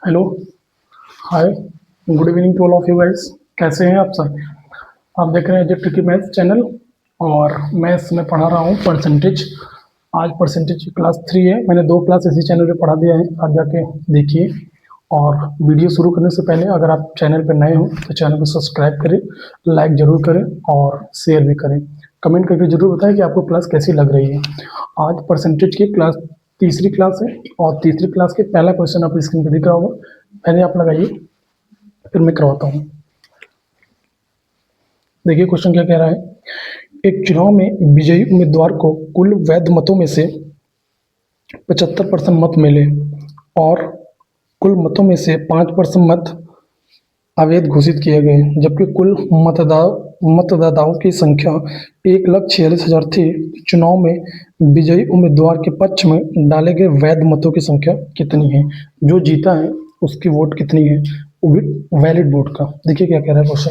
Hello, hi, good evening to all of you guys. कैसे हैं आप सब? आप देख रहे हैं जो ट्रिकी मैथ्स चैनल और मैं इसमें पढ़ा रहा हूँ परसेंटेज। आज परसेंटेज की क्लास 3 है। मैंने 2 क्लास इसी चैनल पे पढ़ा दिया है, आप जाके देखिए। और वीडियो शुरू करने से पहले अगर आप चैनल पर नए हो तो चैनल को सब्सक्राइब करें, लाइक ज़रूर करें और शेयर भी करें। कमेंट करके ज़रूर बताएं कि आपको क्लास कैसी लग रही है। आज परसेंटेज की क्लास तीसरी क्लास है और तीसरी क्लास के पहला क्वेश्चन आप स्क्रीन पर दिख रहा होगा। पहले आप लगाइए, फिर मैं करवाता हूँ। देखिए क्वेश्चन क्या कह रहा है। एक चुनाव में विजयी उम्मीदवार को कुल वैध मतों में से 75% मत मिले और कुल मतों में से 5% मत अवैध घोषित किए गए, जबकि कुल मतदाताओं की संख्या 1,46,000 थी। चुनाव में विजयी उम्मीदवार के पक्ष में डाले गए वैध मतों की संख्या कितनी है? जो जीता है उसकी वोट कितनी है, वैलिड वोट का। देखिए क्या कह रहा है क्वेश्चन।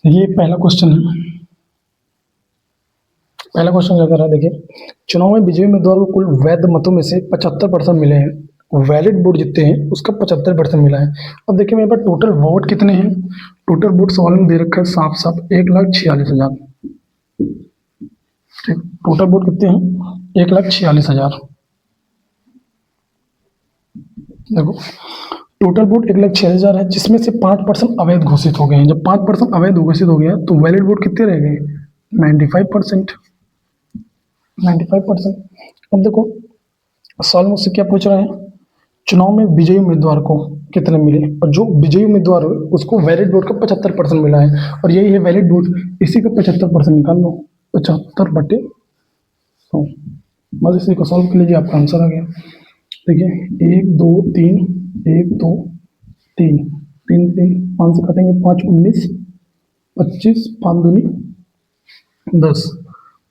ये पहला क्वेश्चन है। पहला क्वेश्चन क्या कर रहा है, देखिए। चुनाव में विजयी उम्मीदवार को कुल वैध मतों में से 75% मिले हैं, वैलिड वोट जितने हैं उसका 75% मिला है। अब देखिए मेरे पास टोटल वोट कितने हैं। टोटल वोट सवाल में दे रखा है साफ साफ 1,46,000। ठीक, टोटल वोट कितने हैं? 1,46,000। देखो टोटल वोट 1,46,000 है, जिसमें से 5% अवैध घोषित हो गए हैं। जब 5% अवैध घोषित हो गया तो वैलिड वोट कितने रह गए? 95%। 95%। अब देखो सवाल मुझसे क्या पूछ रहा है, चुनाव में विजयी उम्मीदवार को कितने मिले, और जो विजयी उम्मीदवार है उसको वैलिड वोट का 75% मिला है, और यही है वैलिड वोट। इसी का 75% निकाल लो, 75/100। बस इसी को सॉल्व कर लीजिए, आपका आंसर आ गया। देखिए 1 2 3, 1 2 3, 3 3 5 से काटेंगे 5 19 25, 5 दूनी 10,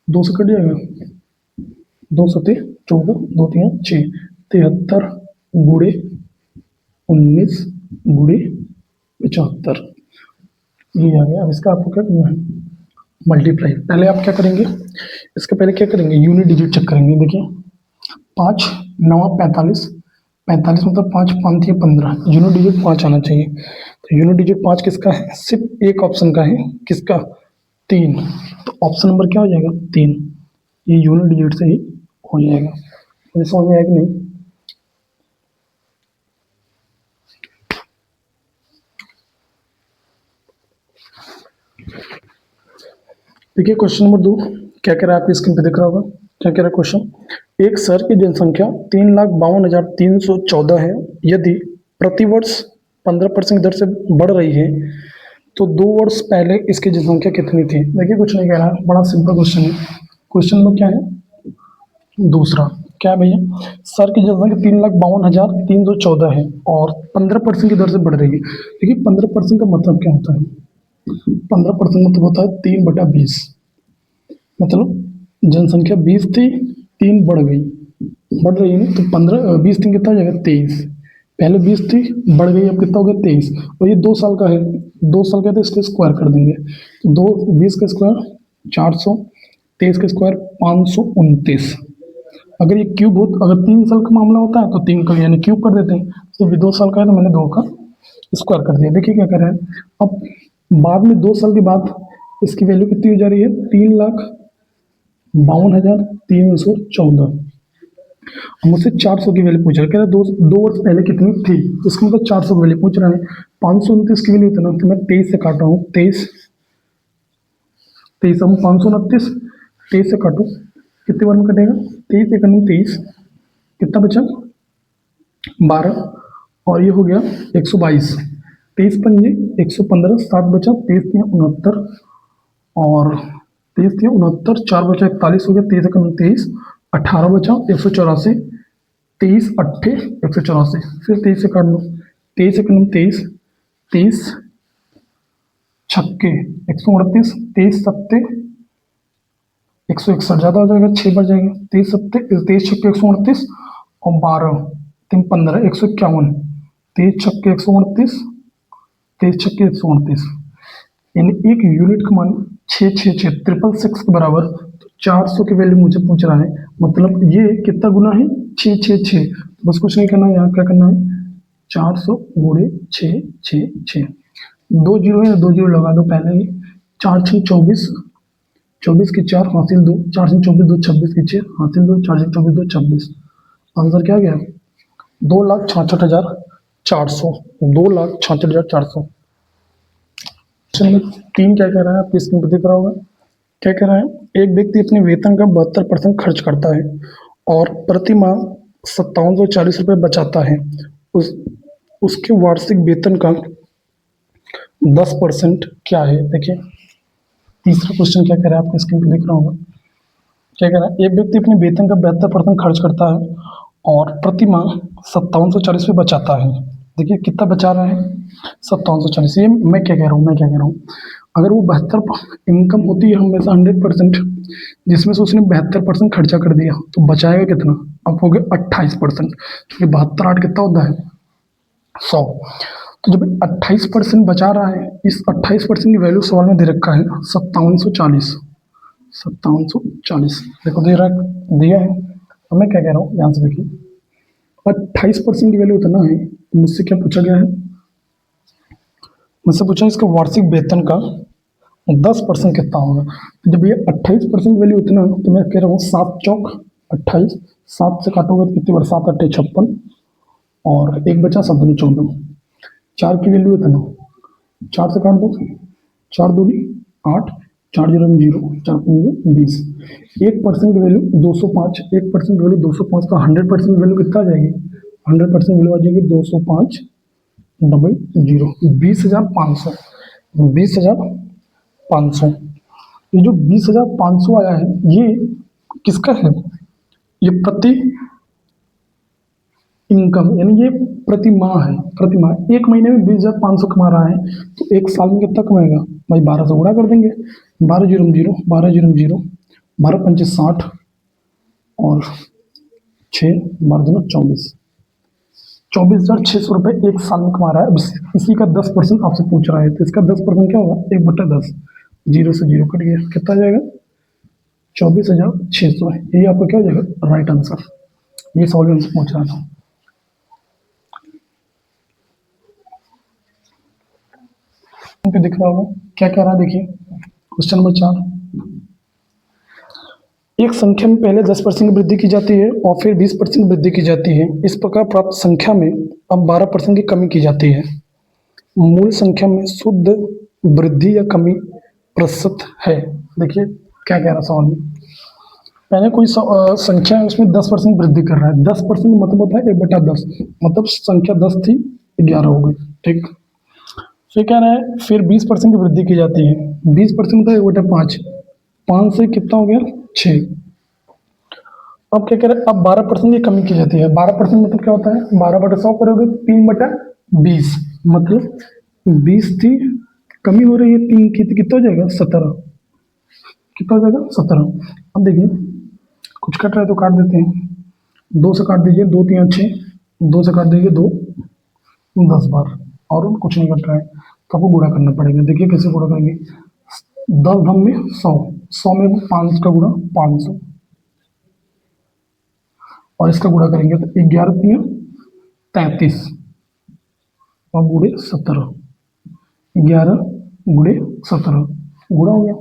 2 से कट जाएगा 2 सते 14, 2 3 6, 73 गुड़े 19 गुड़े 75, ये आ गया। अब इसका आपको क्या करना है, मल्टीप्लाई। पहले आप क्या करेंगे, इसके पहले क्या करेंगे, यूनिट डिजिट चेक करेंगे। देखिए 5 9 45, 45 मतलब 5 5 थी 15, यूनिट डिजिट 5 आना चाहिए। तो यूनिट डिजिट 5 किसका है? सिर्फ एक ऑप्शन का है, किसका? 3। तो ऑप्शन नंबर क्या हो जाएगा? 3। ये यूनिट डिजिट से ही हो जाएगा। मुझे समझ में आया कि नहीं? देखिए क्वेश्चन नंबर 2 क्या कह रहा है, आपकी स्क्रीन पे दिख रहा होगा। क्या कह रहा है क्वेश्चन, एक शहर की जनसंख्या 3,52,314 है। यदि प्रतिवर्ष 15% दर से बढ़ रही है तो 2 वर्ष पहले इसकी जनसंख्या कितनी थी? देखिए कुछ नहीं कह रहा है, बड़ा सिंपल क्वेश्चन है। क्वेश्चन नंबर क्या है, दूसरा क्या है भैया, शहर की जनसंख्या 3,52,314 है और 15% की दर से बढ़ रही है। देखिए 15% का मतलब क्या होता है? 15% मतलब होता है 3/20। मतलब जनसंख्या 20 थी, 3 बढ़ गई, बढ़ रही है ना, तो 15 20 3 कितना हो जाएगा? 23। पहले 20 थी, बढ़ गई, अब कितना हो गया? 23। और ये 2 साल का है, 2 साल का, तो इसको स्क्वायर कर देंगे। तो 20 का स्क्वायर 400, 23 का स्क्वायर 529। अगर ये क्यूब हो, अगर 3 साल का मामला होता है तो 3 का यानी क्यूब कर देते हैं। तो अभी 2 साल का है तो मैंने 2 का स्क्वायर कर दिया। देखिए क्या कर रहे हैं, अब बाद में 2 साल के बाद इसकी वैल्यू कितनी हो जा रही है? 3,52,314। मुझसे 400 की वैल्यू पूछ रहा है, कह रहा है 2 वर्ष पहले कितनी थी, इसका मतलब 400 की वैल्यू पूछ रहा है। 529 की वैल्यू इतना, तो मैं 23 से काट रहा हूँ। 23 हम 529 23 से काटो, कितने बार में कटेगा? 23 एक 23, कितना बचा? 12, और ये हो गया 122। 23 पंजे 115, 7 बचा, 23 3 69, और 23 3 69, 4 बचा 41 हो गया, 23 एक 23, 18 बचा 184, 23 अट्ठे 184, फिर 23 से काट लो। 23 एक 23, 23 छक्के 138, 23 सत्ते 161, ज़्यादा हो जाएगा, 6 बढ़ जाएगा। 23 सत्ते 23 छक्के 138 और 12 3 15 151, 23 छक्के 138, 23 छक्के 138, यानी एक यूनिट का मान 666 666 के बराबर। तो 400 की वैल्यू मुझे पूछ रहा है, मतलब ये कितना गुना है? 666। तो बस कुछ नहीं करना है, यहाँ क्या करना है, 400 गुणे 6 6 6, 2 जीरो है, 2 जीरो लगा दो पहले ही। 4 6 24, 24 की 4 हासिल 2, 4 से 24 2 26 की 6 हासिल 2, 4 से 24 2 26। आंसर क्या गया? 2,66,400, 2,66,400। क्वेश्चन नंबर 3 क्या कह रहा है, आपकी स्क्रीन पर दिख रहा होगा। क्या कह रहा है, एक व्यक्ति अपने वेतन का 72% खर्च करता है और प्रति माह 5740 रुपये बचाता है। उसके वार्षिक वेतन का 10% क्या है? देखिए तीसरा क्वेश्चन क्या कह रहा है, आपके स्क्रीन पर दिख रहा होगा। क्या कह रहा है, एक व्यक्ति अपने वेतन का 72% खर्च करता है और प्रति माह 5740 रुपये बचाता है। देखिए कितना बचा रहा है, 5740। ये मैं क्या कह रहा हूँ, अगर वो 72 इनकम होती है हमेशा 100%, जिसमें से उसने 72% खर्चा कर दिया, तो बचाएगा कितना? अब हो गया 28%, क्योंकि 72 8 कितना होता है? 100। तो जब 28% बचा रहा है, इस 28% की वैल्यू सवाल में दे रखा है 5740, 5740 देखो दे रहा दिया है। अब मैं क्या कह रहा हूँ, ध्यान से देखिए, 28% की वैल्यू उतना है, मुझसे क्या पूछा गया है? मुझसे पूछा इसका वार्षिक वेतन का 10% कितना होगा। तो जब ये 28% वैल्यू उतना, तो मैं कह रहा हूँ 7 चौक 28, 7 से काटोगे तो कितनी बार? 7 8 56, और एक बचा 7 दूनी 14, 4 की वैल्यू इतना, 4 से काट दो, 4 दूनी 8, 4 जीरो 0, 4 पंजे 20। 1% की वैल्यू 205, 1% की वैल्यू 205, तो 100% की वैल्यू कितना आ जाएगी? 100% वैल्यू आ जाएगी 205 डबल 0, 20,500, 20,500। ये जो 20,500 आया है, ये किसका है? ये प्रति इनकम, यानी ये प्रति माह है। प्रति माह, एक महीने में 20,500 कमा रहा है, तो एक साल में कितना कमाएगा भाई? 12 से गुणा कर देंगे, 12 जीरो 0, 12 जीरो 0, 12 पंचे 60, और 6 12 दूना 24, 24,600 रुपये एक साल में कमा रहा है। इसी का 10% आपसे पूछ रहा है, तो इसका 10% क्या होगा? 1/10, 0 से 0 कट गया, कितना आ जाएगा? 24,600। यही आपका क्या हो जाएगा? Right answer. ये सवाल हमसे पूछ रहा था। पे दिख रहा होगा क्या कह रहा है, देखिए क्वेश्चन नंबर 4। एक संख्या में पहले 10% की वृद्धि की जाती है और फिर 20% की वृद्धि की जाती है। इस प्रकार प्राप्त संख्या में अब 12% की कमी की जाती है। मूल संख्या में शुद्ध वृद्धि या कमी प्रतिशत है। देखिए क्या कह रहा सवाल में, पहले कोई संख्या है, उसमें 10% वृद्धि कर रहा है। 10% मतलब होता है 1/10, मतलब संख्या 10 थी 11 हो गई, ठीक। फिर कह रहा है फिर 20% की वृद्धि की जाती है। 20% मतलब 1/5, 5 से कितना हो गया? 6। अब क्या कह रहे हैं, अब 12% की कमी की जाती है। 12% मतलब क्या होता है? 12/100 करोगे 3/20, मतलब 20 थी, कमी हो रही है 3 की, तो कितना हो जाएगा? 17। कितना हो जाएगा? 17। अब देखिए कुछ कट रहा है तो काट देते हैं। 2 से काट दीजिए, 2 3 6, 2 से काट दीजिए 2 10 बार, और कुछ नहीं कट रहा है, तो आपको गुणा करना पड़ेगा। देखिए कैसे गुणा करेंगे, 10 धम में 100, 100 में 5 का गुणा 500, और इसका गुणा करेंगे तो 11 3 33, और गुणे 17, 11 गुणे 17 गुणा हो गया।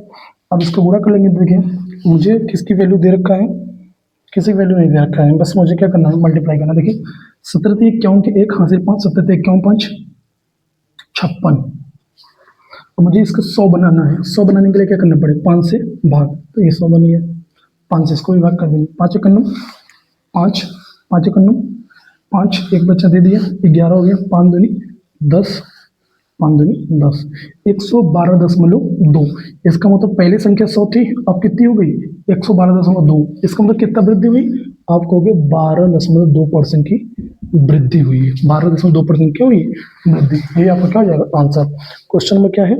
अब इसको गुणा कर लेंगे। देखिए मुझे किसकी वैल्यू दे रखा है? किसी की वैल्यू नहीं दे रखा है, बस मुझे क्या करना है? मल्टीप्लाई करना। देखिए 17 × 51 के 1 हासिल 5, 17 × 51 5 56। तो मुझे इसका 100 बनाना है। 100 बनाने के लिए क्या करना पड़ेगा? 5 से भाग, तो ये 100 बन गया। 5 से इसको भी भाग कर देंगे, 5 × 9 5, 5 × 9 5, एक बच्चा दे दिया, 11 हो गया। 5 दूनी 10, 5 दूनी 10, 112.2। इसका मतलब पहले संख्या 100 थी, अब कितनी हो गई? 112.2। इसका मतलब कितना वृद्धि हुई? आप कहोगे 12.2% की वृद्धि हुई है। 12.2% क्या हुई? वृद्धि। ये आपका क्या हो जाएगा? आंसर। क्वेश्चन नंबर क्या है?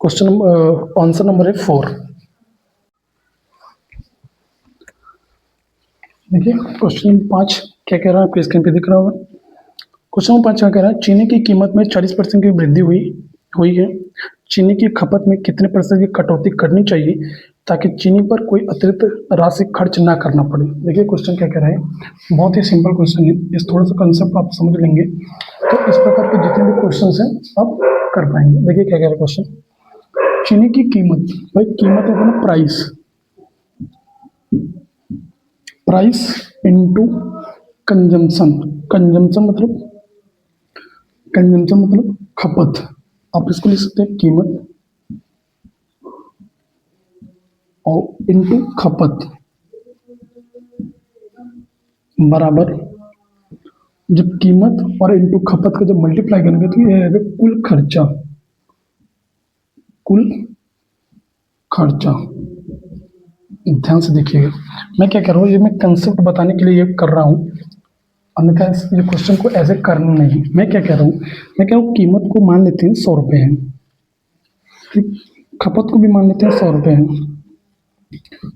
क्वेश्चन नंबर आंसर नंबर है 4। देखिए क्वेश्चन नंबर 5 क्या कह रहा है, आपके स्क्रीन पे दिख रहा होगा। क्वेश्चन नंबर 5 क्या कह रहा है, चीनी की कीमत में 40% की वृद्धि हुई है। चीनी की खपत में कितने % की कटौती करनी चाहिए ताकि चीनी पर कोई अतिरिक्त राशि खर्च ना करना पड़े। देखिए क्वेश्चन क्या कह रहा है, बहुत ही सिंपल क्वेश्चन है, इस थोड़ा सा कंसेप्ट आप समझ लेंगे तो इस प्रकार के जितने भी क्वेश्चन हैं आप कर पाएंगे। देखिए क्या कह रहा है क्वेश्चन, चीनी की कीमत, भाई कीमत है ना price, price into consumption, consumption मतलब खपत, आप इसको लिख सकते हैं कीमत और इनटू खपत बराबर, जब कीमत और इनटू खपत का जब मल्टीप्लाई करेंगे तो ये आएगा कुल खर्चा, कुल खर्चा। ध्यान से देखिएगा मैं क्या कर रहा हूँ, ये मैं कंसेप्ट बताने के लिए ये कर रहा हूँ, अन्यथा ये क्वेश्चन को ऐसे करना नहीं। मैं क्या कह रहा हूँ, मैं कह रहा हूँ कीमत को मान लेते हैं 100 रुपये है, ठीक, खपत को भी मान लेते हैं 100 रुपये है,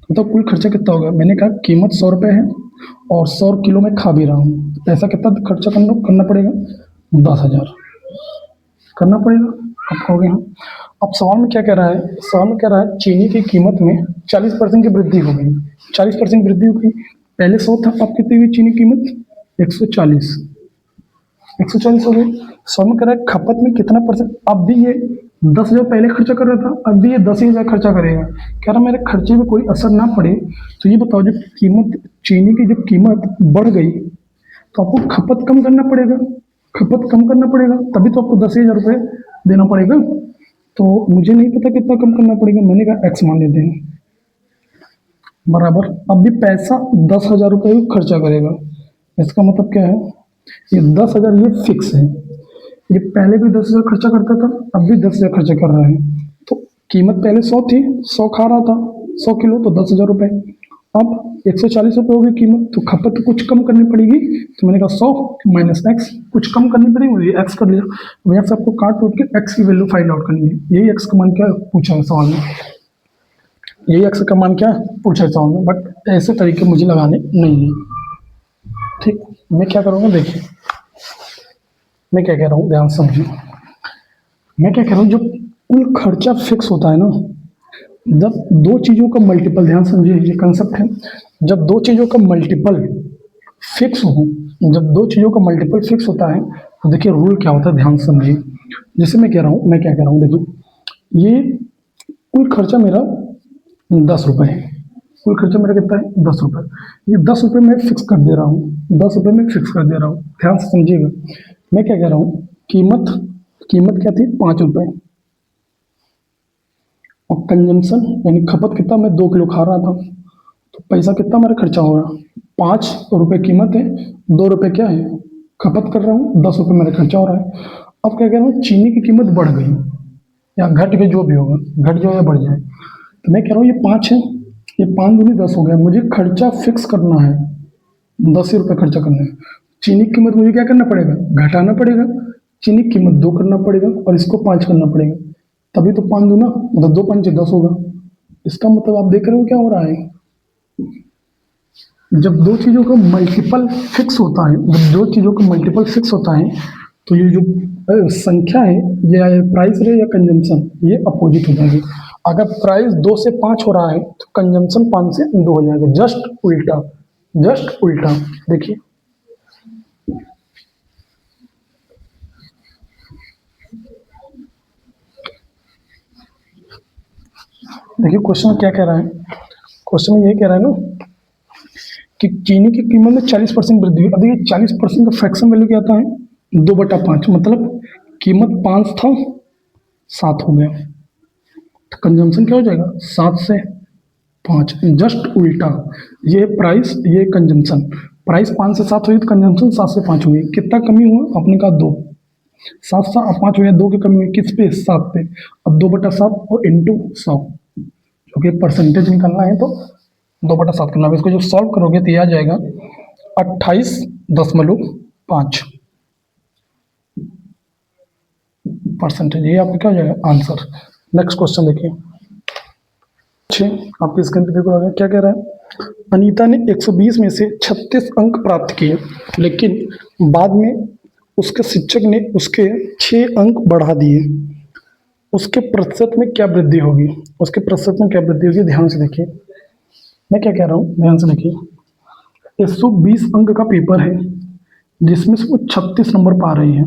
तो कुल खर्चा कितना होगा, मैंने कहा कीमत 100 रुपये है और 100 किलो में खा भी रहा हूँ, पैसा कितना खर्चा करना पड़ेगा, 10,000 करना पड़ेगा। अब कहोगे हाँ, अब सवाल में क्या कह रहा है, सवाल में कह रहा है चीनी की कीमत में 40% की वृद्धि हो गई, 40% वृद्धि हो गई, पहले 100 था, अब कितनी हुई चीनी कीमत 140 हो गई। सवाल में कह रहा है खपत में कितना परसेंट, अब भी ये 10,000 पहले खर्चा कर रहा था, अब भी ये 10,000 खर्चा करेगा, कह रहा मेरे खर्चे में कोई असर ना पड़े, तो ये बताओ जब कीमत, चीनी की जब कीमत बढ़ गई तो आपको खपत कम करना पड़ेगा, खपत कम करना पड़ेगा, तभी तो आपको 10,000 रुपये देना पड़ेगा। तो मुझे नहीं पता कितना कम करना पड़ेगा, मैंने कहा एक्स मान लेते हैं बराबर, अब भी पैसा 10,000 रुपये खर्चा करेगा, इसका मतलब क्या है, ये 10,000 ये फिक्स है, ये पहले भी 10,000 खर्चा करता था, अब भी 10,000 खर्चा कर रहा है, तो कीमत पहले 100 थी, 100 खा रहा था 100 किलो तो 10,000 रुपये, अब 140 रुपये हो गई कीमत, तो खपत तो कुछ कम करनी पड़ेगी, तो मैंने कहा 100 माइनस एक्स, कुछ कम करनी पड़ेगी, मुझे एक्स कर लिया, यहाँ से आपको काट उठ के एक्स की वैल्यू फाइंड आउट करनी है, यही एक्स का मान क्या पूछा है सवाल में, यही एक्स का मान क्या पूछा है सवाल में, बट ऐसे तरीके मुझे लगाने नहीं है, ठीक। मैं क्या करूँगा, देखिए मैं क्या कह रहा हूँ, ध्यान समझिए, मैं क्या कह रहा हूँ, जब कुल खर्चा फिक्स होता है ना, जब दो चीज़ों का मल्टीपल, ध्यान समझिए ये कंसेप्ट है, जब दो चीज़ों का मल्टीपल फिक्स हो, जब दो चीज़ों का मल्टीपल फिक्स होता है तो देखिए रूल क्या होता है, ध्यान समझिए। जैसे मैं कह रहा हूँ, मैं क्या कह रहा हूँ, देखिए ये कुल खर्चा मेरा 10 रुपये है, कुल खर्चा मेरा कितना है 10 रुपये, ये 10 रुपये मैं फिक्स कर दे रहा हूँ, 10 रुपये में फिक्स कर दे रहा हूँ, ध्यान से समझिएगा। मैं क्या कह रहा हूँ, कीमत क्या थी 5 रुपये, और कंजम्पशन यानी खपत कितना, मैं 2 किलो खा रहा था, तो पैसा कितना मेरा खर्चा हो रहा, 5 रुपये कीमत है, 2 रुपये क्या है खपत कर रहा हूँ, 10 रुपये मेरा खर्चा हो रहा है। अब क्या कह रहा हूँ, चीनी की कीमत बढ़ गई या घट गई, जो भी होगा, घट जाए या बढ़ जाए, तो मैं कह रहा हूँ ये 5 है, ये 5 दूनी 10 हो गया, मुझे खर्चा फिक्स करना है, 10 ही रुपये खर्चा करना है, चीनी की कीमत मुझे क्या करना पड़ेगा, घटाना पड़ेगा, चीनी की कीमत 2 करना पड़ेगा और इसको 5 करना पड़ेगा, तभी तो 5 दूना मतलब 2 5 10 होगा। इसका मतलब आप देख रहे हो क्या हो रहा है, जब दो चीज़ों का मल्टीपल फिक्स होता है, जब दो चीज़ों का मल्टीपल फिक्स होता है तो ये जो संख्या है, ये प्राइस रहे या कंजम्पशन, ये अपोजिट हो जाएगी। अगर प्राइस 2 से 5 हो रहा है तो कंजम्पशन 5 से 2 हो जाएगा, जस्ट उल्टा, जस्ट उल्टा। देखिए देखिए क्वेश्चन क्या कह रहा है, क्वेश्चन में यही कह रहा है ना कि चीनी की कीमत में 40% वृद्धि हुई। अब ये 40% का फ्रैक्शन वैल्यू क्या आता है 2/5, मतलब कीमत 5 था 7 हो गया, तो कंजम्पशन क्या हो जाएगा 7 से 5, जस्ट उल्टा, ये प्राइस ये कंजम्पशन, प्राइस 5 से 7 हुई तो कंजम्पशन 7 से 5 हुई, कितना कमी हुआ आपने कहा 2, 7 से 5 हो गया, 2 की कमी हुई किस पे 7 पे, अब 2/7 और इंटू 100, क्योंकि परसेंटेज निकालना है तो 2/7 करना है, इसको जब सॉल्व करोगे तो ये आ जाएगा 28.5 परसेंटेज, ये आपका क्या हो जाएगा आंसर। नेक्स्ट क्वेश्चन देखिए, आपके स्क्रीन पे देखो क्या कह रहा है, अनीता ने 120 में से 36 अंक प्राप्त किए, लेकिन बाद में उसके शिक्षक ने उसके 6 अंक बढ़ा दिए, उसके प्रतिशत में क्या वृद्धि होगी, उसके प्रतिशत में क्या वृद्धि होगी, ध्यान से देखिए मैं क्या कह रहा हूँ, ध्यान से देखिए। 120 अंक का पेपर है जिसमें से वो 36 नंबर पा रही है।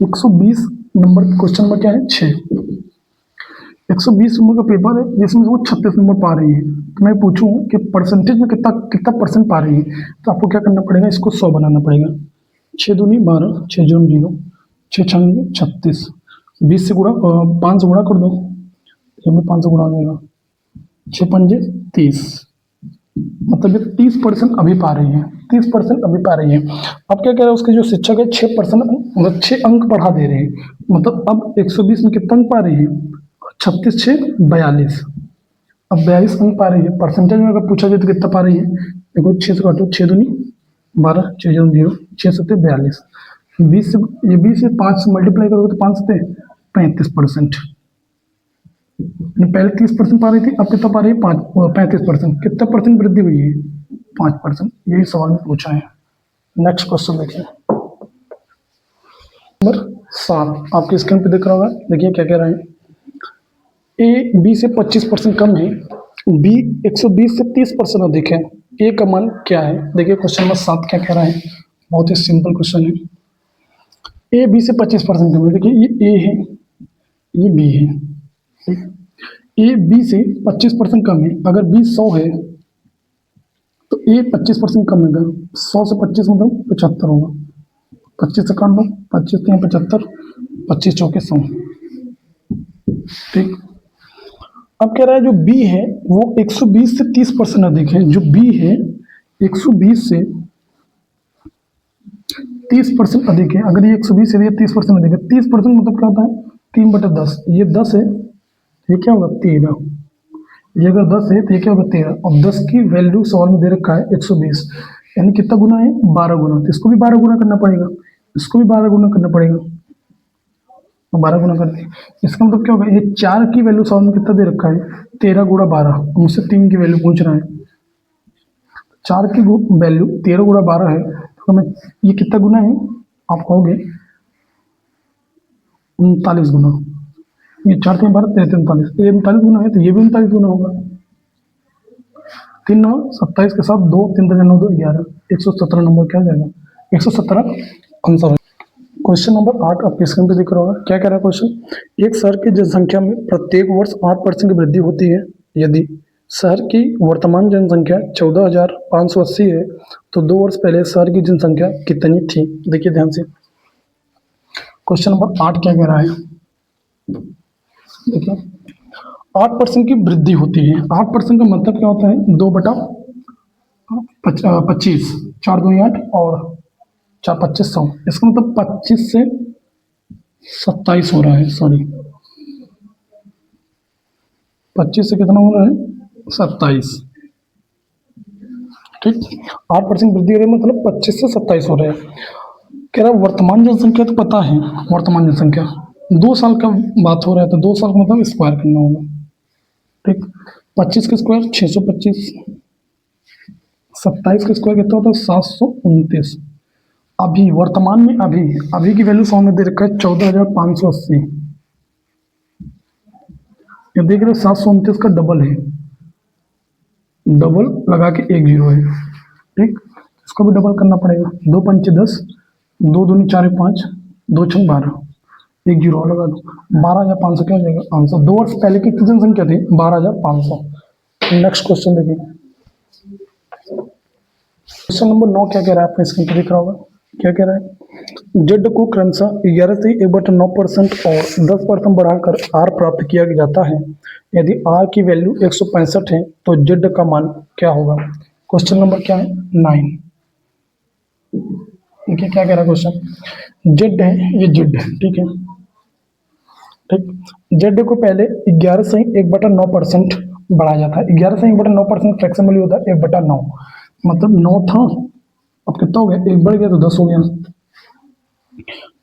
120 नंबर, क्वेश्चन नंबर क्या है 6। 120 नंबर का पेपर है जिसमें से वो 36 नंबर पा रही है। तो मैं पूछूं कि परसेंटेज में कितना कितना परसेंट पा रही है, तो आपको क्या करना पड़ेगा, इसको 100 बनाना पड़ेगा। 6 दूनी 12, 6 जीरो 0, 6 छंगे 36, 20 से गुणा 5 से गुणा कर दो, ये भी 5 से गुणा हो जाएगा, 6 पंजे 30, मतलब ये 30% अभी पा रही है, 30% अभी पा रही है। अब क्या कह रहा है, उसके जो शिक्षक है 6% मतलब 6 अंक बढ़ा दे रहे हैं, मतलब अब 120 में कितना अंक पा रही है, 36 6 42, अब 42 अंक पा रही है। परसेंटेज में अगर पूछा जाए तो कितना पा रही है, देखो 6 से काटो, 6 दूनी 12, 6 जीरो 0, 6 सत्ते 42, 20 से ये 20 से 5 से मल्टीप्लाई करोगे तो 5 सत्ते 35%। पहले 30% पा रही थी, अब कितना पा रही है 35%। कितना परसेंट वृद्धि हुई है, 5%। यही सवाल में पूछा है। नेक्स्ट क्वेश्चन देखिए, नंबर 7 आपके स्क्रीन पे दिख रहा होगा। देखिए क्या कह रहा है, ए बी से 25% कम है, बी 120 से 30% अधिक है, ए का मान क्या है। देखिए क्वेश्चन नंबर 7 क्या कह रहा है, बहुत ही सिंपल क्वेश्चन है। ए बी से 25% कम है, देखिए ये ए है, ये बी है। ए बी से 25% कम है, अगर बी 100 है तो ए 25% कम होगा। 100 से 25 मतलब 75 होगा, 25 से काट दो, 25 3 75, 25 चौके 100। ठीक, अब कह रहा है जो बी है वो 120 से 30% अधिक है। जो बी है 120 से 30% अधिक है। अगर ये 120 है, ये 30% अधिक है। 30% मतलब क्या होता है, 3/10। ये 10 है, ये क्या होगा 13। ये अगर 10 है तो ये क्या होगा 13। और 10 की वैल्यू सवाल में दे रखा है 120, यानी कितना गुना है 12 गुना। तो इसको भी 12 गुना करना पड़ेगा, इसको भी 12 गुना करना पड़ेगा, तो 12 गुना कर दिए। इसका मतलब क्या होगा, ये 4 की वैल्यू सवाल में कितना दे रखा है 13 गुणा 12, मुझसे 3 की वैल्यू पूछ रहा है। 4 की वैल्यू 13 गुणा 12 है, तो हमें ये कितना गुना है, आप कहोगे 39 गुना। ये 4 3 12 13 39, ये 39 गुना है, तो ये भी 39 गुना होगा। 3 9 27 के साथ 2 3 9 2 11, 117 नंबर क्या हो जाएगा, 117 आंसर। क्वेश्चन नंबर 8 आपके स्क्रीन पे दिख रहा होगा। क्या कह रहा है क्वेश्चन, एक शहर की जनसंख्या में प्रत्येक वर्ष 8% की वृद्धि होती है। यदि शहर की वर्तमान जनसंख्या 14,580 है तो 2 वर्ष पहले शहर की जनसंख्या कितनी थी। देखिए ध्यान से, क्वेश्चन नंबर 8 क्या कह रहा है, देखिए 8% की वृद्धि होती है। 8% का मतलब क्या होता है, 2/25, 4 2 8 और 4 25 100। इसका मतलब 25 से 27 हो रहा है, सॉरी 25 से कितना हो रहा है 27। ठीक, 8% वृद्धि हो रही है, मतलब 25 से 27 हो रहा है। कह रहा है वर्तमान जनसंख्या तो पता है, वर्तमान जनसंख्या 2 साल का बात हो रहा है, तो 2 साल का मतलब स्क्वायर करना होगा। ठीक, 25 का स्क्वायर 625, 27 का स्क्वायर कितना होता है 729। अभी वर्तमान में अभी अभी की वैल्यू फॉर्म में दे रखा है 14,580। ये देख रहे हो 729 का डबल है, डबल लगा के एक जीरो है। ठीक, इसको भी डबल करना पड़ेगा। 2 पंच 10, 2 दूनी 4 5, 2 छंग 12, एक जीरो लगा दो, 12,500 क्या हो जाएगा आंसर। 2 वर्ष पहले की जनसंख्या थी 12,500। नेक्स्ट क्वेश्चन देखिए, क्वेश्चन नंबर 9 क्या कह रहा है, आपने स्क्रीन पर दिख रहा होगा। क्या कह रहा है, जेड को क्रमशः 11 से 1/9% और 10% बढ़ाकर आर प्राप्त किया जाता है। यदि आर की वैल्यू 165 है तो जेड का मान क्या होगा। क्वेश्चन नंबर क्या है 9। देखिए क्या कह रहा है क्वेश्चन, जेड है, ये जेड है, ठीक है। ठीक, जेड को पहले 11 से 1/9% बढ़ाया जाता है। 11 से 1/9% फ्रैक्शन वैल्यू होता है 1/9, मतलब 9 था, अब कितना हो गया 1 बढ़ गया तो 10 हो गया।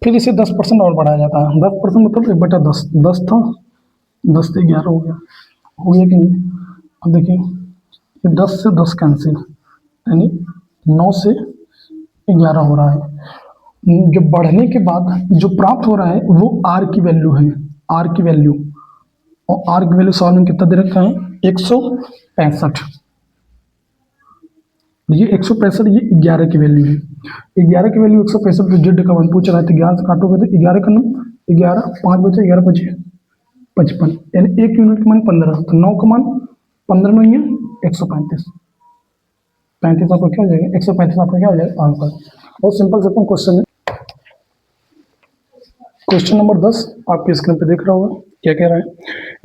फिर इसे 10% और बढ़ाया जाता है। 10% मतलब 1/10, 10 था 10 से 11 हो गया कि नहीं। अब देखिए ये 10 से 10 कैंसिल, यानी 9 से 11 हो रहा है। जो बढ़ने के बाद जो प्राप्त हो रहा है वो आर की वैल्यू है। आर की वैल्यू, और आर की वैल्यू सवाल में कितना दे रखा है 165। ये 165, ये 11 की वैल्यू है। 11 की वैल्यू 165, तो जेड का मान पूछ रहा है, तो 11 से काटोगे तो 11 का नाम 11, 5 बचे, 11 बचे 55, यानी 1 यूनिट का मान 15, तो 9 का मान 15 नहीं है 135। 35 आपका क्या हो जाएगा, 135 आपका क्या हो जाएगा आंसर। बहुत सिंपल सिंपल क्वेश्चन है। क्वेश्चन नंबर 10 आपके स्क्रीन पे देख रहा होगा, क्या कह रहा है।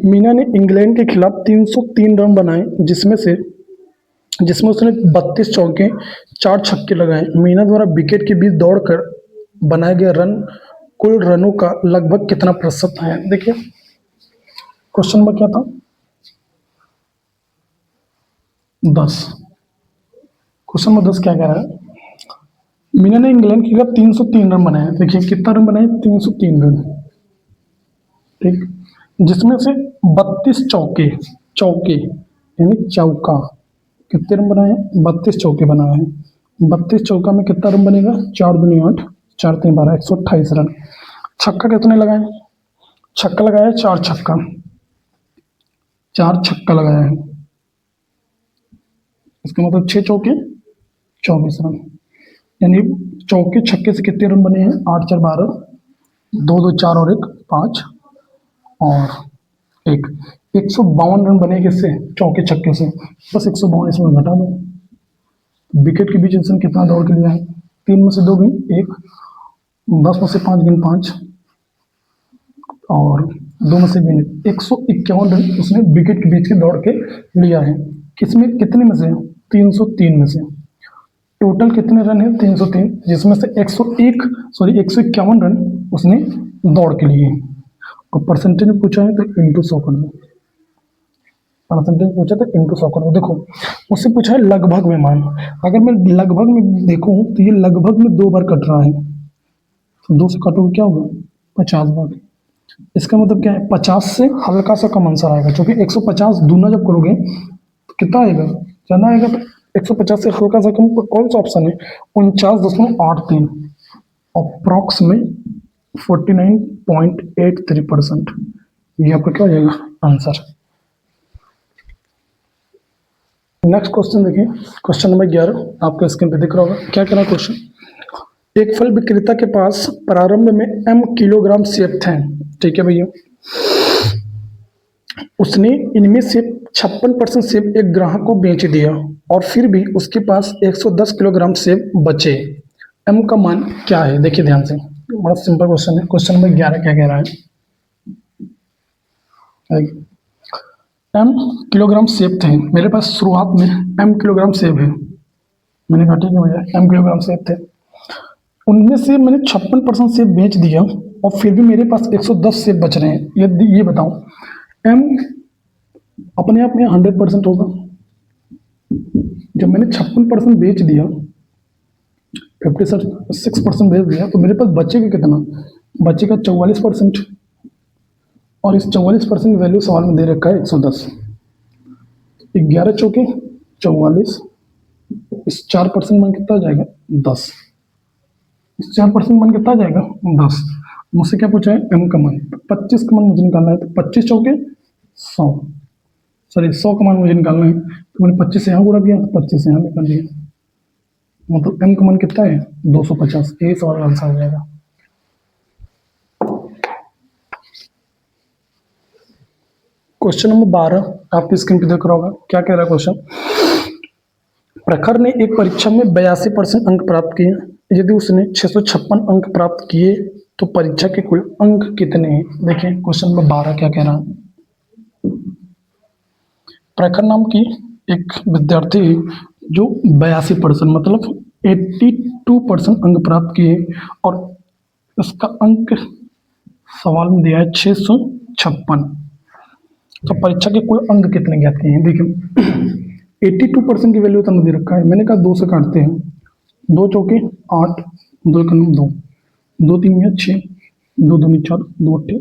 मीना ने इंग्लैंड के खिलाफ 303 रन बनाए, जिसमें उसने 32 चौके 4 छक्के लगाए। मीना द्वारा विकेट के बीच दौड़कर बनाए गए रन कुल रनों का लगभग कितना प्रतिशत है। देखिए क्वेश्चन नंबर क्या था 10। क्वेश्चन नंबर 10 क्या कह रहा है, मीना ने इंग्लैंड के खिलाफ 303 रन बनाए। देखिए कितना रन बनाए 303 रन, ठीक, जिसमें से 32 चौके, चौके यानी चौका, कितने रन बनाए हैं 32 चौके बनाए हैं। 32 चौका में कितना रन बनेगा 4 दूनी 8, 4 3 12, 128 रन। छक्का कितने लगाए, छक्का लगाया है 4 छक्का, 4 छक्का लगाया है, इसका मतलब 6 चौके 24 रन, यानी चौके छक्के से कितने रन बने हैं 8 4 12, 2 2 4 और 1 5 और 1, 152 रन बने किससे चौके छक्के से, बस 152 इसमें घटा दो। विकेट के बीच इंसान कितना दौड़ के लिया है, 3 में से 2 गिन 1, 10 में से 5 गिन 5 और 2 में से गिन 151 रन उसने विकेट के बीच के दौड़ के लिया है। किसमें कितने में से 303 में से। टोटल कितने रन है 303, जिसमें से 151 रन उसने दौड़ के लिए। और परसेंटेज में पूछा है तो इंटू 100 कर दो, परसेंटेज पूछा तो इंटू 100 कर दो। देखो मुझसे पूछा है लगभग में मान, अगर मैं लगभग में देखूं तो ये लगभग में 2 बार कट रहा है, तो 2 से काटोगे क्या होगा 50 बार। इसका मतलब क्या है 50 से हल्का सा कम आंसर आएगा, क्योंकि 150 दूना जब करोगे तो कितना आएगा ज़्यादा आएगा, तो 150 से हल्का सा कम कौन सा ऑप्शन है 49.83, अप्रॉक्स में 49.83%। ये आपका क्या हो जाएगा आंसर। नेक्स्ट क्वेश्चन देखिए, क्वेश्चन नंबर 11 आपके स्क्रीन पे दिख रहा होगा, क्या कहना क्वेश्चन। एक फल विक्रेता के पास प्रारंभ में m किलोग्राम सेब थे, ठीक है भैया, उसने इनमें से 56% सेब एक ग्राहक को बेच दिया और फिर भी उसके पास 110 किलोग्राम सेब बचे। m का मान क्या है, देखिए ध्यान से, बड़ा सिंपल क्वेश्चन है। क्वेश्चन नंबर 11 क्या कह रहा है, m किलोग्राम सेब थे, मेरे पास शुरुआत में m किलोग्राम सेब है, मैंने कहा ठीक है भैया m किलोग्राम सेब थे, उनमें से मैंने 56% सेब बेच दिया और फिर भी मेरे पास 110 सेब बच रहे हैं। ये बताओ m अपने आप में 100% होगा। जब मैंने 56% बेच दिया, 56% बेच दिया, तो मेरे पास बचेगा कितना, बचेगा 44%, और इस 44% वैल्यू सवाल में दे रखा है 110। 11 चौके 44, इस 4% मान कितना आ जाएगा 10, इस 4% मान कितना आ जाएगा 10। मुझसे क्या पूछा है m का मान, 25 का मान मुझे निकालना है, तो 25 चौके 100, सॉरी 100 का मान मुझे निकालना है, तो मैंने 25 से यहाँ गुणा किया, तो 25 से यहाँ निकाल दिया, मतलब m का मान कितना है 250। यही सवाल का आंसर हो जाएगा। क्वेश्चन नंबर 12 आपकी स्क्रीन पे देख रहा होगा, क्या कह रहा है क्वेश्चन। प्रखर ने एक परीक्षा में 82% अंक प्राप्त किए, यदि उसने 656 अंक प्राप्त किए तो परीक्षा के कुल अंक कितने हैं। देखिए क्वेश्चन नंबर 12 क्या कह रहा है। प्रखर नाम की एक विद्यार्थी है जो 82% मतलब 82% अंक प्राप्त किए, और उसका अंक सवाल में दिया है 656, तो परीक्षा के कुल अंक कितने ज्ञात किए हैं। देखिए 82% की वैल्यू तो दे रखा है, मैंने कहा 2 से काटते हैं, 2 चौके 8, 2 1 2, 2 3 6, 2 2 4, 2 8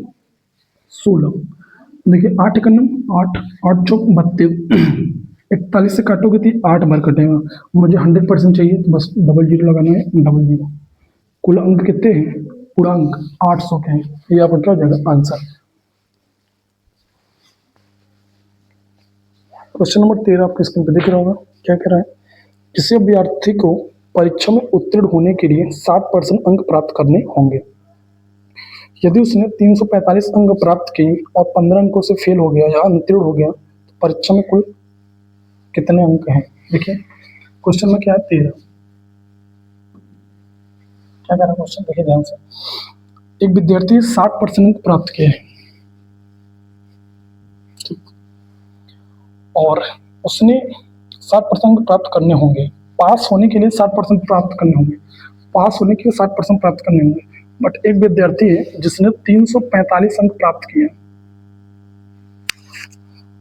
16। देखिए 8 1 8, 8 चौक 32, 41 से काटोगे तो 8 बार कटेगा, मुझे 100% चाहिए, तो बस डबल जीरो लगाना है, डबल जीरो। कुल अंक कितने हैं, पूरा अंक 800 के हैं, ये आपका क्या हो जाएगा आंसर। क्वेश्चन नंबर 13 आपके स्क्रीन पे दिख रहा होगा। क्या कह रहा है, किसी अभ्यर्थी को परीक्षा में उत्तीर्ण होने के लिए 60% अंक प्राप्त करने होंगे। यदि उसने 345 अंक प्राप्त किए और 15 अंकों से फेल हो गया या अनुत्तीर्ण हो गया तो परीक्षा में कुल कितने अंक हैं। देखिए क्वेश्चन में क्या है, 13। क्या कह रहा है क्वेश्चन, देखिए ध्यान से। एक विद्यार्थी 60% अंक प्राप्त किए और उसने 60% अंक प्राप्त करने होंगे। पास होने के लिए 60% प्राप्त करने होंगे, पास होने के लिए 60% प्राप्त करने होंगे। बट एक विद्यार्थी है जिसने 345 अंक प्राप्त किए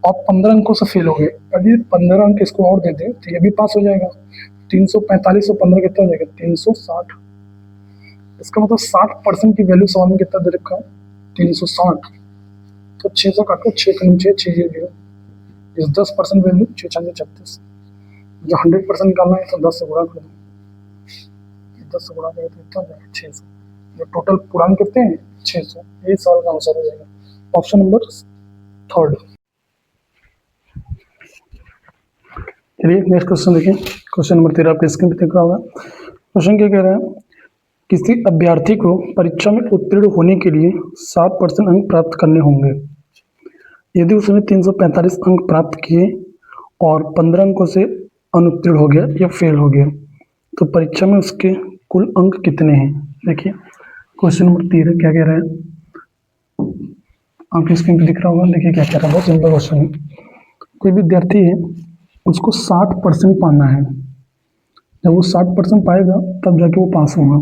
और 15 अंकों से फेल हो गए। यदि 15 अंक इसको और दे दे तो ये भी पास हो जाएगा। 345 और 15 कितना हो जाएगा, 360। इसका मतलब 60% की वैल्यू सवाल में कितना दे रखा है, 360। तो 6 से काटो, 6 का नीचे 6 0, इस 10% वैल्यू 6 6 36। जो 100% निकालना है तो 10 से गुणा कर दो, 10 से गुणा करें तो कितना हो जाएगा, 600। जो टोटल पूर्णांक कितने हैं, 600। यही सवाल का आंसर हो जाएगा, ऑप्शन नंबर 3। चलिए नेक्स्ट क्वेश्चन देखिए। क्वेश्चन नंबर 13 आपके स्क्रीन पे दिख रहा होगा। क्वेश्चन क्या कह रहा है, किसी अभ्यर्थी को परीक्षा में उत्तीर्ण होने के लिए 60% अंक प्राप्त करने होंगे। यदि उसने 345 अंक प्राप्त किए और 15 अंकों से अनुत्तीर्ण हो गया या फेल हो गया तो परीक्षा में उसके कुल अंक कितने हैं। देखिए क्वेश्चन नंबर 13 क्या कह रहा है, आपकी स्क्रीन पे दिख रहा होगा। देखिए क्या कह रहा है, बहुत सिंपल क्वेश्चन है। कोई विद्यार्थी है, उसको 60% पाना है। जब वो 60% पाएगा तब जाके वो पास होगा,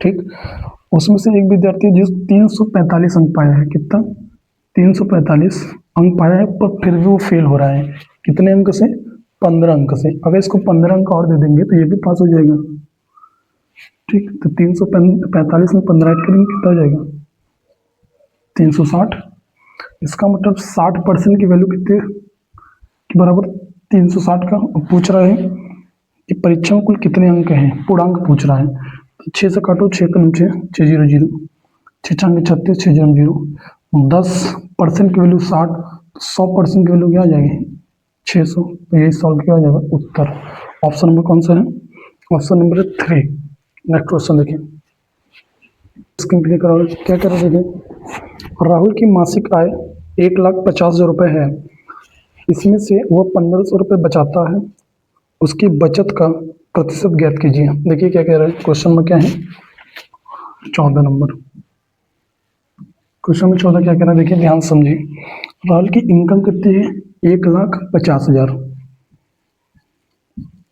ठीक। उसमें से एक विद्यार्थी जिस 345 अंक पाया है, कितना, 345 अंक पाया है, पर फिर भी वो फेल हो रहा है। कितने अंक से, 15 अंक से। अगर इसको 15 अंक और दे देंगे तो ये भी पास हो जाएगा, ठीक। तो 345 में 15 ऐड करेंगे कितना हो जाएगा, 360। इसका मतलब 60% की वैल्यू कितने के बराबर, 360 का। पूछ रहा है कि परीक्षा में कुल कितने अंक हैं, पूर्णांक पूछ रहा है। तो 6 से काटो, 6 का नीचे 6 0 0, 6 6 36, 6 0 0। 10% की वैल्यू 60, 100% की वैल्यू क्या आ जाएगी, 600। तो यही सॉल्व किया जाएगा उत्तर। ऑप्शन नंबर कौन सा है, ऑप्शन नंबर 3। नेक्स्ट क्वेश्चन देखिए, स्क्रीन पे क्या कर रहे देखिए। राहुल की मासिक आय 1,50,000 रुपये है। इसमें से वह 1,500 रुपये बचाता है। उसकी बचत का प्रतिशत ज्ञात कीजिए। देखिए क्या कह रहा है, क्वेश्चन में क्या है, 14 नंबर। क्वेश्चन में 14 क्या कह रहा है, देखिए ध्यान समझिए। राहुल की इनकम कितनी है, 1,50,000,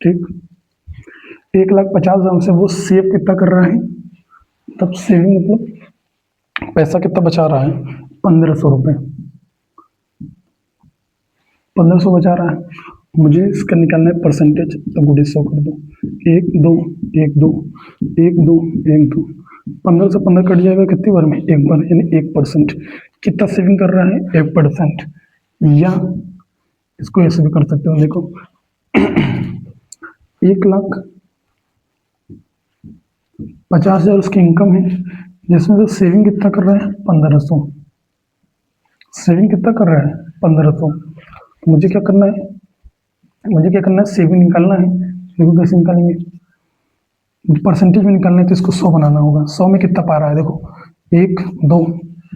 ठीक। 1,50,000 से वो सेव कितना कर रहा है, तब सेविंग मतलब पैसा कितना बचा रहा है, 1,500 रुपये। 1,500 बचा रहा है, मुझे इसका निकालना है परसेंटेज। तो गुड़े 100 कर दो, 1 2 1 2 1 2 1 2। 15 से 15 कट जाएगा कितनी बार में, एक बार, यानी 1%। कितना सेविंग कर रहा है, 1%। या इसको ऐसे भी कर सकते हो, देखो 1,50,000 उसकी इनकम है, जिसमें से सेविंग कितना कर रहा है, 1,500। सेविंग कितना कर रहा है, 1,500। मुझे क्या करना है, सेविंग निकालना है। सेविंग कैसे निकालेंगे, परसेंटेज में निकालना है तो इसको 100 बनाना होगा। 100 में कितना पा रहा है, देखो 1 2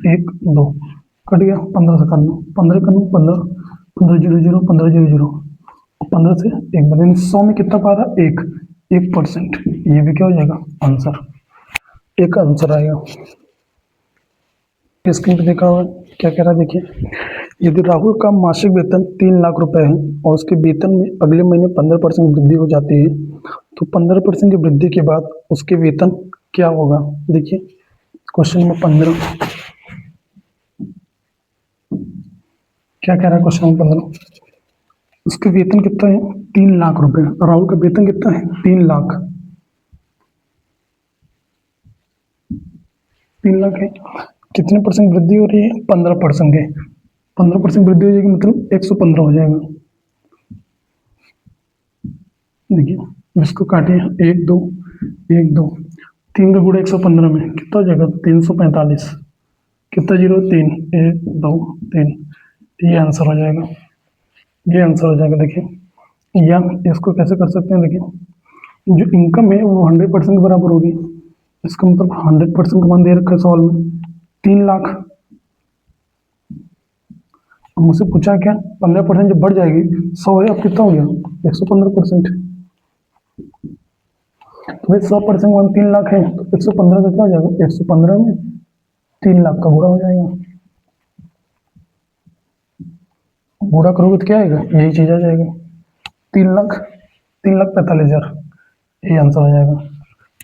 1 2 कट गया, 15 से कर लो, 15 कर लो, 15 15 0 0 15 0 0, 15 से एक बार, यानी 100 में कितना पा रहा है, 1%। ये भी क्या हो जाएगा, आंसर। एक आंसर आएगा। स्क्रीन पे देखा हुआ क्या कह रहा है, देखिए। यदि राहुल का मासिक वेतन 3 लाख रुपए है और उसके वेतन में अगले महीने 15% वृद्धि हो जाती है, तो 15% की वृद्धि के बाद उसके वेतन क्या होगा। देखिए क्वेश्चन नंबर 15 क्या कह रहा है, क्वेश्चन नंबर 15। उसके वेतन कितना है, 3 लाख रुपए। राहुल का वेतन कितना है, 3 लाख। 3 लाख है, कितने परसेंट वृद्धि हो रही है, 15% है। 15% वृद्धि हो जाएगी मतलब 115 हो जाएगा। देखिए इसको काटिए, 1 2 1 2, 3 का गुणा 115 में कितना हो जाएगा, 345। कितना 0, 3 1 2 3, ये आंसर हो जाएगा। ये आंसर हो जाएगा। देखिए, या इसको कैसे कर सकते हैं, देखिए जो इनकम है वो 100% बराबर होगी, इसका मतलब 100% का मान दे रखा है सवाल में 3 लाख। अब मुझसे पूछा क्या, 15% जब बढ़ जाएगी 100 है, अब कितना हो गया 115%। तो भाई 100% मान 3 लाख है, तो 115 का क्या हो जाएगा, 115 में 3 लाख का गुणा हो जाएगा। गुणा करोगे तो क्या आएगा, यही चीज आ जाएगी 3 लाख, 3,45,000, ये आंसर हो जाएगा।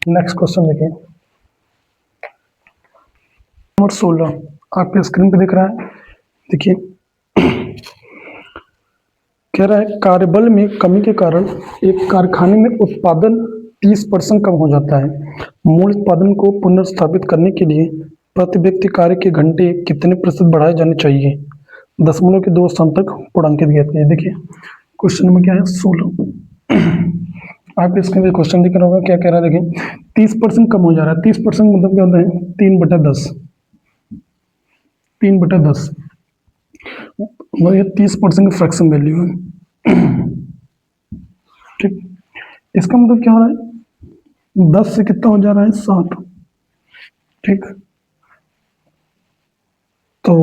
नेक्स्ट क्वेश्चन देखिए, नंबर 16 आपके स्क्रीन पे दिख रहा है। देखिए कह रहा है कार्यबल में कमी के कारण एक कारखाने में उत्पादन 30% कम हो जाता है। मूल उत्पादन को पुनर्स्थापित करने के लिए प्रति व्यक्ति कार्य के घंटे कितने प्रतिशत बढ़ाए जाने चाहिए, दशमलव के 2 स्थान तक पूर्णांकित ज्ञात कीजिए। देखिए क्वेश्चन में क्या है, 16 आपके स्क्रीन पे क्वेश्चन दिख रहा होगा, क्या कह रहा है, देखिए 30% कम हो जा रहा है। 30% मतलब क्या होता है, 3/10, 3/10, वही 30% की फ्रैक्शन वैल्यू है। ठीक, इसका मतलब क्या हो रहा है, 10 से कितना हो जा रहा है, 7। ठीक, तो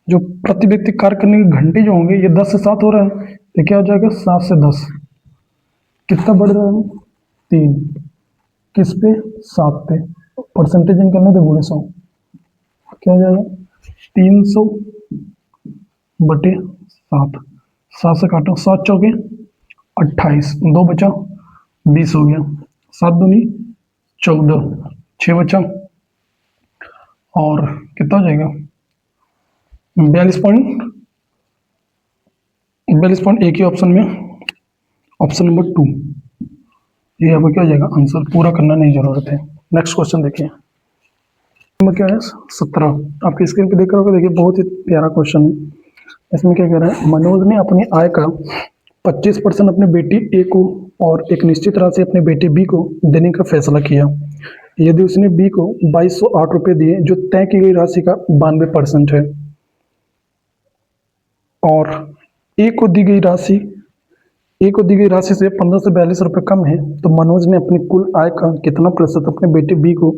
जो प्रति व्यक्ति कार्य करने के घंटे जो होंगे, ये 10 से 7 हो रहा है, तो क्या हो जाएगा 7 से 10, कितना बढ़ रहा है, 3, किस पे, 7 पे, परसेंटेज निकलने थे गुणे 100, क्या हो जाएगा 300/7, 7 से काटो, 7 चौके 28, 2 बचा 20 हो गया, 7 दूनी 14, 6 बचा और कितना हो जाएगा 42 पॉइंट एक ही ऑप्शन में, ऑप्शन नंबर 2, ये आपको क्या हो जाएगा आंसर, पूरा करना नहीं जरूरत है। नेक्स्ट क्वेश्चन देखिए, नंबर क्या है 17 आपकी स्क्रीन पे देख रहे होगा। देखिए बहुत ही प्यारा क्वेश्चन है। इसमें क्या कह रहा है, मनोज ने अपनी आय का 25% अपने बेटी ए को और एक निश्चित राशि अपने बेटे बी को देने का फैसला किया। यदि उसने बी को 2208 रुपये दिए, जो तय की गई राशि का 92% है, और ए को दी गई राशि से 15 से 42 रुपये कम है, तो मनोज ने अपनी कुल आय का कितना प्रतिशत अपने बेटे बी को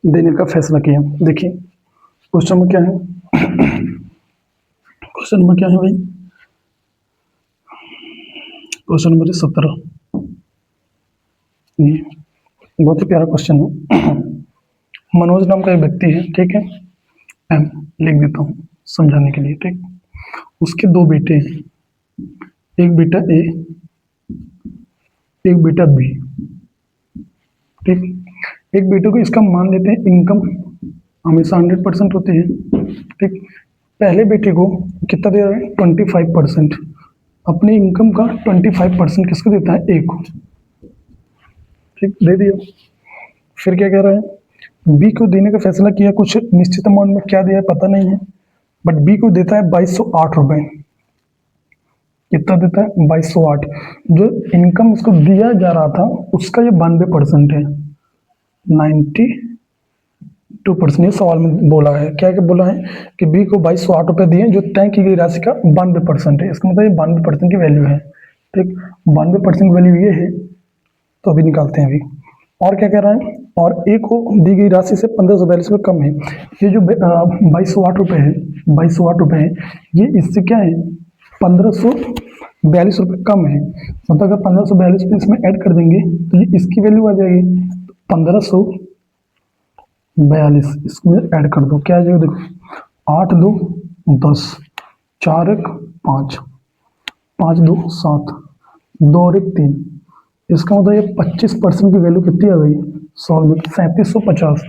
देने का फैसला किया। देखिए क्वेश्चन में क्या है, क्वेश्चन नंबर क्या है भाई, क्वेश्चन नंबर 17, बहुत ही प्यारा क्वेश्चन है। मनोज नाम का एक व्यक्ति है, ठीक है, एम लिख देता हूँ समझाने के लिए। ठीक, उसके 2 बेटे हैं, एक बेटा ए, एक बेटा बी। ठीक, एक बेटे को इसका मान लेते हैं, इनकम हमेशा 100% होती है। ठीक, पहले बेटे को कितना दे रहा है, 25%, अपनी इनकम का 25% किसको देता है, ए को। ठीक, दे दिया। फिर क्या कह रहा है, बी को देने का फैसला किया, कुछ निश्चित अमाउंट में, क्या दिया है पता नहीं है, बट बी को देता है 2208 रुपये। कितना देता है, 2208। जो इनकम इसको दिया जा रहा था उसका ये 92% है, 92%। ये सवाल में बोला है, क्या क्या बोला है कि बी को 2208 रुपये दिए, जो तय की गई राशि का 92% है, इसका मतलब ये 92% की वैल्यू है। ठीक, 92% वैल्यू ये है, तो अभी निकालते हैं अभी। और क्या कह रहा है, और ए को दी गई राशि से 1542 रुपये कम है। ये जो 2208 रुपये है, 2208 रुपये है, ये इससे क्या है 1542 रुपये कम है। मतलब अगर 1542 रुपये इसमें ऐड कर देंगे तो ये इसकी वैल्यू आ जाएगी 1542, इसमें ऐड कर दो, क्या आ जाएगा, देखो 8 2 10, 4 1 5, 5 2 7, 2 और 1 3, इसका मतलब ये 25% की वैल्यू कितनी आ गई, सॉल्व 3750।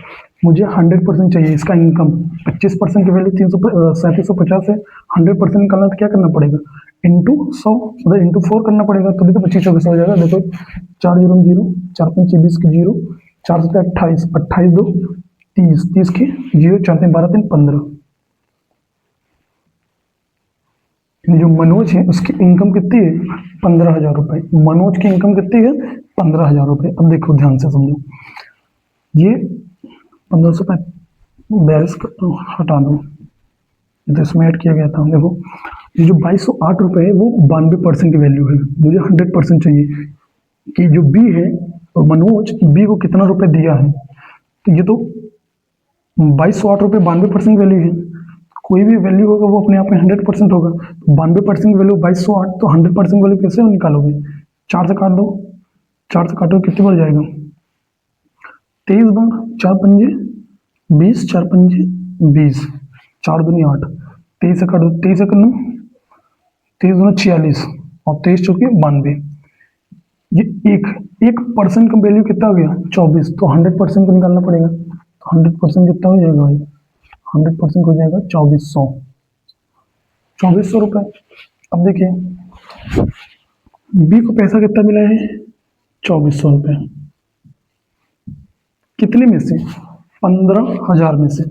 मुझे 100% चाहिए इसका इनकम, 25% की वैल्यू 3750 है, 100% निकालना तो क्या करना पड़ेगा, इंटू 100, मतलब इंटू 4 करना पड़ेगा, तभी तो 25 हो जाएगा। देखो 4 0 0, 4 5 20 की 0, 4 7 28, 28 2 30, 30 की 0, 4 3 12 3 15। जो मनोज है उसकी इनकम कितनी है, 15,000 रुपये। मनोज की इनकम कितनी है, 15,000 रुपये। अब देखो ध्यान से समझो, ये 1542 हटा दो, तो इसमें ऐड किया गया था। देखो ये जो 2208 है वो 92% की वैल्यू है। मुझे 100% चाहिए कि जो बी है और मनोज बी को कितना रुपए दिया है। तो ये तो 2208 92% वैल्यू है। कोई भी वैल्यू होगा वो अपने आप में 100% होगा। 92% वैल्यू 2208, तो 100% वैल्यू कैसे निकालोगे? 4 से काट दो, 4 से काटो कितने बार जाएगा? 23 बार, 4 पंजे 20, 4 पंजे 20, 4 दूनी 8, 23 से काटो, 23 से करना 23 दूना 46 और 23 चौके 92। ये एक परसेंट का वैल्यू कितना हो गया? 24। तो 100% को निकालना पड़ेगा। तो 100% कितना हो जाएगा भाई? 100% हो जाएगा 2400, 2400 रुपये। अब देखिए बी को पैसा कितना मिला है? 2400 रुपये। कितने में से? 15,000 में से,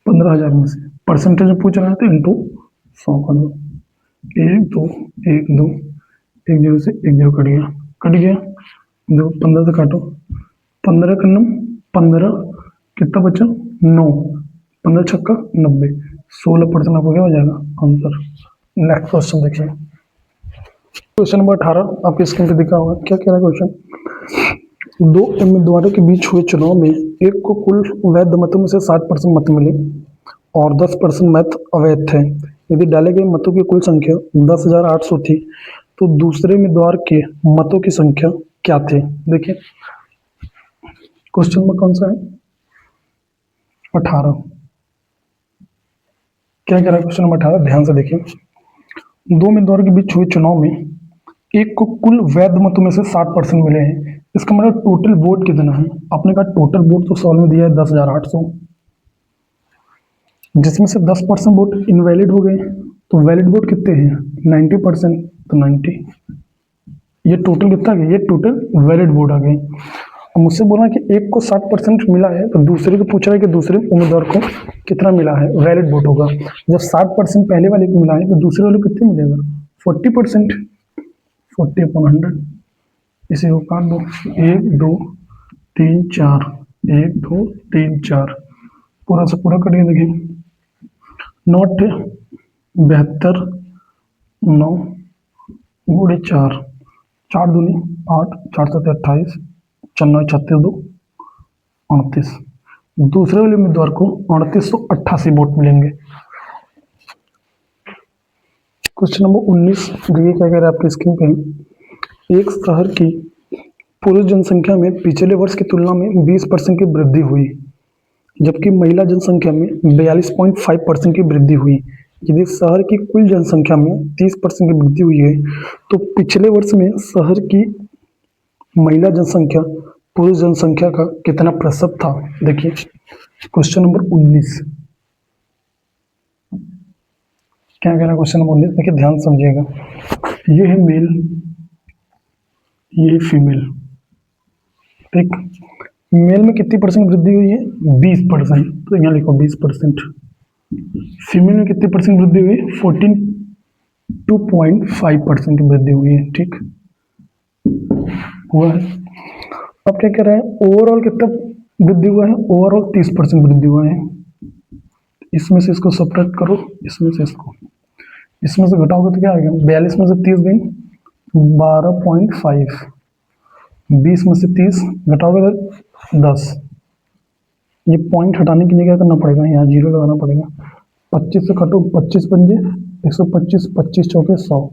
15,000 में से परसेंटेज में पूछ रहा है तो इंटू 100 कर दो। 1 2 1 2 1 0 से 1 0 कट गया। दो 15 से काटो, 15 का 9, 15 कितना बचा? 9, 15 छक्का 90, 16% आपको क्या हो जाएगा आंसर। नेक्स्ट क्वेश्चन देखिए, क्वेश्चन नंबर 18 आपके स्क्रीन पे दिखा हुआ है। क्या कह रहा है क्वेश्चन? दो उम्मीदवारों के बीच हुए चुनाव में एक को कुल वैध मतों में से 60% मत मिले और 10% मत अवैध थे। यदि डाले गए मतों की कुल संख्या 10,800 थी तो दूसरे उम्मीदवार के मतों की संख्या क्या थे? देखिए क्वेश्चन नंबर कौन सा है? 18। क्या कह रहा है क्वेश्चन नंबर 18? ध्यान से देखिए, दो उम्मीदवारों के बीच हुए चुनाव में एक को कुल वैध मतों में से 60% मिले हैं। इसका मतलब टोटल वोट कितना है? आपने कहा टोटल वोट तो सवाल में दिया है 10,800, जिसमें से 10% वोट इनवैलिड हो गए। तो वैलिड वोट कितने हैं? 90%, तो 90। ये टोटल कितना आ गया? ये टोटल वैलिड वोट आ गए। और मुझसे बोला कि एक को 60% मिला है तो दूसरे को पूछ रहा है कि दूसरे उम्मीदवार को कितना मिला है, वैलिड वोट होगा। जब 60% पहले वाले को मिला है तो दूसरे वाले को कितने मिलेगा? 40%, 40/100। इसे को काट दो, 1 2 3 4, 1 2 3 4, पूरा से पूरा करिए। देखिए 9 72, 9 गुणे 4, 4 दूनी 8, 4 7 28, 4 9 36 2 38। दूसरे वाले उम्मीदवार को 3888 वोट मिलेंगे। क्वेश्चन नंबर 19 देखिए क्या कह रहा है आपकी स्क्रीन पे। एक शहर की पुरुष जनसंख्या में पिछले वर्ष की तुलना में 20% की वृद्धि हुई, जबकि महिला जनसंख्या में 42.5% की वृद्धि हुई। यदि शहर की कुल जनसंख्या में 30% की वृद्धि हुई है तो पिछले वर्ष में शहर की महिला जनसंख्या पुरुष जनसंख्या का कितना प्रतिशत था? देखिए क्वेश्चन नंबर 19 क्या कह रहा है क्वेश्चन नंबर 19? देखिए ध्यान समझिएगा, ये है मेल, ये है फीमेल। ठीक, मेल में कितनी परसेंट वृद्धि हुई है? 20%, तो यहाँ लिखो 20%। फीमेल में कितनी परसेंट वृद्धि हुई? 42.5% की वृद्धि हुई है। ठीक हुआ है। अब क्या कह रहा है? ओवरऑल कितना वृद्धि हुआ है? ओवरऑल 30% वृद्धि हुआ है। इसमें से इसको सब्ट्रैक्ट करो, इसमें से इसको, इसमें से घटाओगे तो क्या आएगा? 42 में से 30 गई 12.5, 20 में से 30 घटाओगे तो 10। ये पॉइंट हटाने के लिए क्या करना पड़ेगा? यहाँ 0 लगाना पड़ेगा। 25 से कटो, 25 पंजे 125, 25 चौके 100।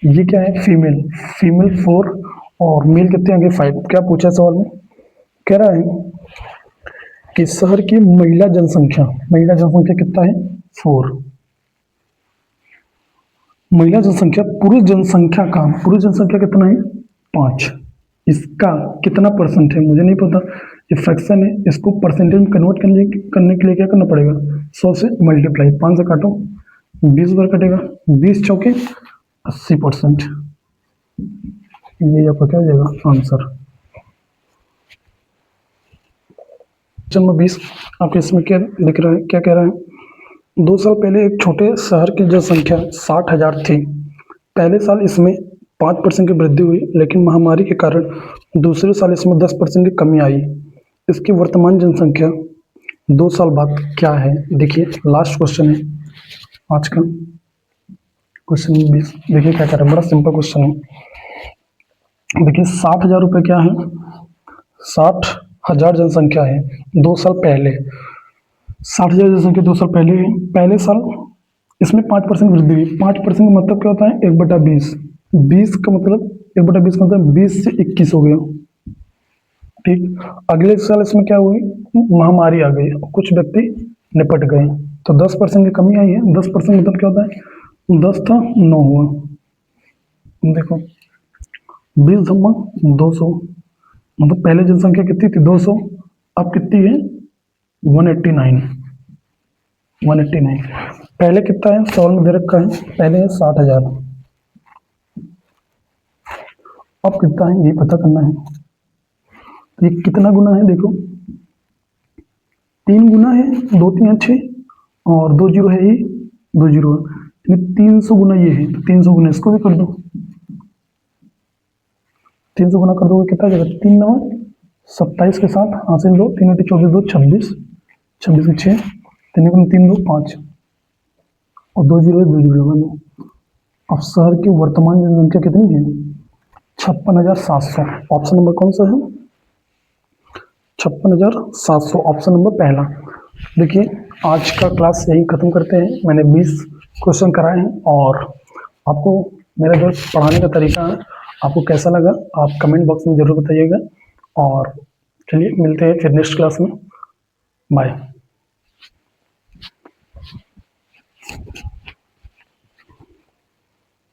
ये क्या है? फीमेल, फीमेल 4 और मेल कितने आगे 5। क्या पूछा सवाल में? कह रहा है कि शहर की महिला जनसंख्या कितना है? 4। महिला जनसंख्या पुरुष जनसंख्या कितना है? 5। इसका कितना परसेंट है मुझे नहीं पता, ये फ्रैक्शन है। इसको परसेंटेज में कन्वर्ट करने के लिए क्या करना पड़ेगा? 100 से मल्टीप्लाई, 5 से काटो 20 बार कटेगा, 20 चौके 80%। ये आपका क्या हो जाएगा आंसर। नंबर 20 आपके इसमें क्या लिख रहा है? क्या कह रहा है? 2 साल पहले एक छोटे शहर की जनसंख्या 60,000 थी। पहले साल इसमें 5% की वृद्धि हुई, लेकिन महामारी के कारण दूसरे साल इसमें 10% की कमी आई। इसकी वर्तमान जनसंख्या 2 साल बाद क्या है? देखिए लास्ट क्वेश्चन है आज का, क्वेश्चन 20। देखिए क्या कर रहे हैं, बड़ा सिंपल क्वेश्चन है। देखिए 60,000 रुपये क्या है? 60,000 जनसंख्या है 2 साल पहले। 60,000 जनसंख्या 2 साल पहले है। पहले साल इसमें 5% वृद्धि हुई। 5% का मतलब क्या होता है? 1/20। 20 का मतलब 1/20 का मतलब 20 से 21 हो गया। ठीक, अगले साल इसमें क्या हुई? महामारी आ गई, कुछ व्यक्ति निपट गए, तो 10% की कमी आई है। 10% मतलब क्या होता है? 10 था 9 हुआ। देखो 20/200 मतलब पहले जनसंख्या कितनी थी? 200, अब कितनी है? 189। 189 पहले कितना है? सवाल में दे रखा है, पहले है 60,000, अब कितना है ये पता करना है। तो ये कितना गुना है? देखो 3 गुना है, 2 3 6 और 2 जीरो है, ये 2 जीरो है, 300 गुना ये है, तो 300 गुना इसको भी कर दो। 300 गुना कर दोगे कितना जाएगा? 3 9 27 के साथ हासिल 2, 3 8 24 2 26, 26 के 6, 3 गुना 3 2 5 और 2 जीरो 2 जीरो बनो। अब शहर की वर्तमान जनसंख्या कितनी है? 56,700। ऑप्शन नंबर कौन सा है? 56,700, ऑप्शन नंबर पहला। देखिए आज का क्लास यही खत्म करते हैं। मैंने 20 क्वेश्चन कराए हैं और आपको मेरा जो पढ़ाने का तरीका है आपको कैसा लगा आप कमेंट बॉक्स में ज़रूर बताइएगा। और चलिए मिलते हैं फिर नेक्स्ट क्लास में। बाय।